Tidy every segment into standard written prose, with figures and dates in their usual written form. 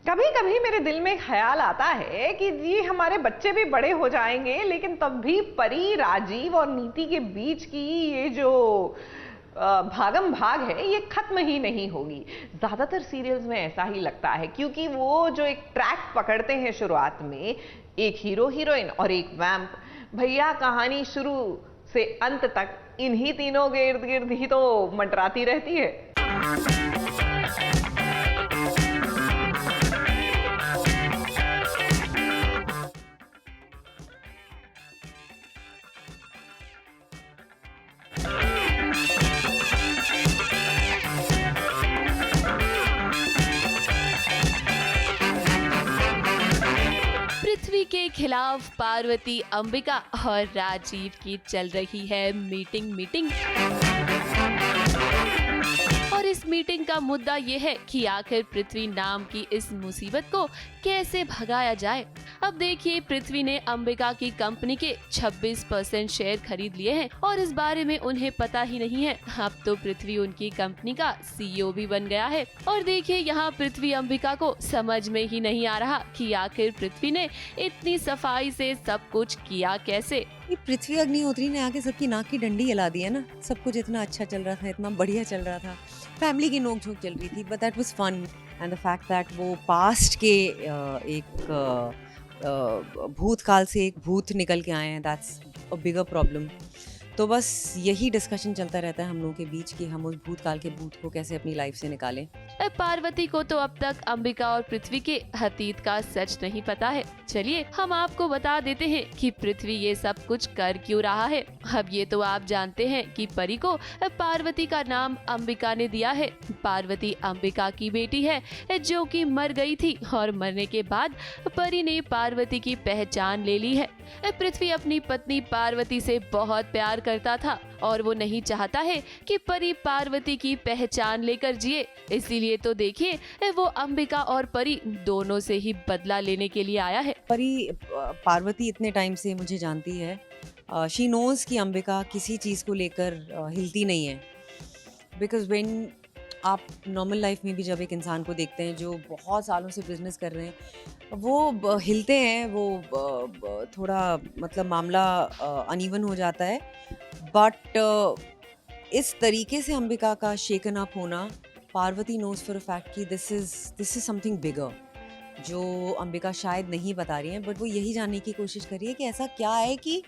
कभी कभी मेरे दिल में ख्याल आता है कि जी हमारे बच्चे भी बड़े हो जाएंगे, लेकिन तब भी परी, राजीव और नीति के बीच की ये जो भागम भाग है ये खत्म ही नहीं होगी। ज्यादातर सीरियल्स में ऐसा ही लगता है, क्योंकि वो जो एक ट्रैक पकड़ते हैं शुरुआत में, एक हीरो हीरोइन और एक वैम्प, भैया कहानी शुरू से अंत तक इन्हीं तीनों के इर्द गिर्द ही तो मंडराती रहती है। पृथ्वी के खिलाफ पार्वती, अंबिका और राजीव की चल रही है मीटिंग। और इस मीटिंग का मुद्दा ये है कि आखिर पृथ्वी नाम की इस मुसीबत को कैसे भगाया जाए। अब देखिए, पृथ्वी ने अंबिका की कंपनी के 26% शेयर खरीद लिए हैं और इस बारे में उन्हें पता ही नहीं है। अब तो पृथ्वी उनकी कंपनी का CEO भी बन गया है। और देखिए, यहाँ पृथ्वी अंबिका को समझ में ही नहीं आ रहा कि आखिर पृथ्वी ने इतनी सफाई से सब कुछ किया कैसे। पृथ्वी अग्निहोत्री ने आके सबकी नाक की डंडी हिला दी है ना। सब कुछ इतना अच्छा चल रहा था, इतना बढ़िया चल रहा था, फैमिली की नोक-झोंक चल रही थी, but that was fun. And the fact that वो पास्ट के एक भूतकाल से एक भूत निकल के आए हैं, दैट्स अ बिगर प्रॉब्लम। तो बस यही डिस्कशन चलता रहता है हम लोगों के बीच कि हम उस भूतकाल के भूत को कैसे अपनी लाइफ से निकालें। पार्वती को तो अब तक अंबिका और पृथ्वी के अतीत का सच नहीं पता है। चलिए हम आपको बता देते हैं कि पृथ्वी ये सब कुछ कर क्यों रहा है। अब ये तो आप जानते हैं कि परी को पार्वती का नाम अंबिका ने दिया है। पार्वती अंबिका की बेटी है जो कि मर गई थी और मरने के बाद परी ने पार्वती की पहचान ले ली है। पृथ्वी अपनी पत्नी पार्वती से बहुत प्यार करता था और वो नहीं चाहता है कि परी पार्वती की पहचान लेकर जिए। इसीलिए तो देखिए, वो अंबिका और परी दोनों से ही बदला लेने के लिए आया है। परी पार्वती इतने टाइम से मुझे जानती है। शी नोज कि अंबिका किसी चीज़ को लेकर हिलती नहीं है। बिकॉज व्हेन आप नॉर्मल लाइफ में भी जब एक इंसान को देखते हैं जो बहुत सालों से बिजनेस कर रहे हैं, वो हिलते हैं, वो थोड़ा मतलब मामला अनइवन हो जाता है। बट इस तरीके से अंबिका का शेकन अप होना, Parvati knows for a fact कि दिस इज समथिंग बिगर, जो अंबिका शायद नहीं बता रही है। बट वो यही जानने की कोशिश कर रही है कि ऐसा क्या है कि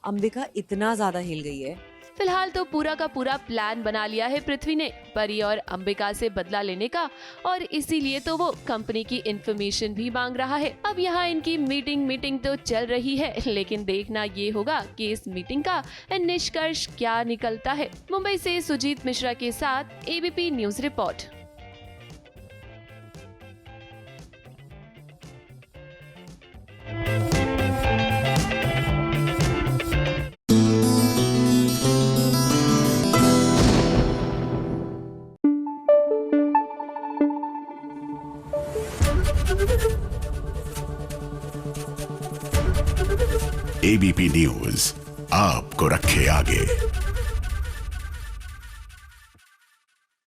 अंबिका इतना ज़्यादा हिल गई है। फिलहाल तो पूरा का पूरा प्लान बना लिया है पृथ्वी ने परी और अंबिका से बदला लेने का, और इसीलिए तो वो कंपनी की इंफॉर्मेशन भी मांग रहा है। अब यहाँ इनकी मीटिंग तो चल रही है, लेकिन देखना ये होगा कि इस मीटिंग का निष्कर्ष क्या निकलता है। मुंबई से सुजीत मिश्रा के साथ ABP news report. ABP news आपको रखे आगे।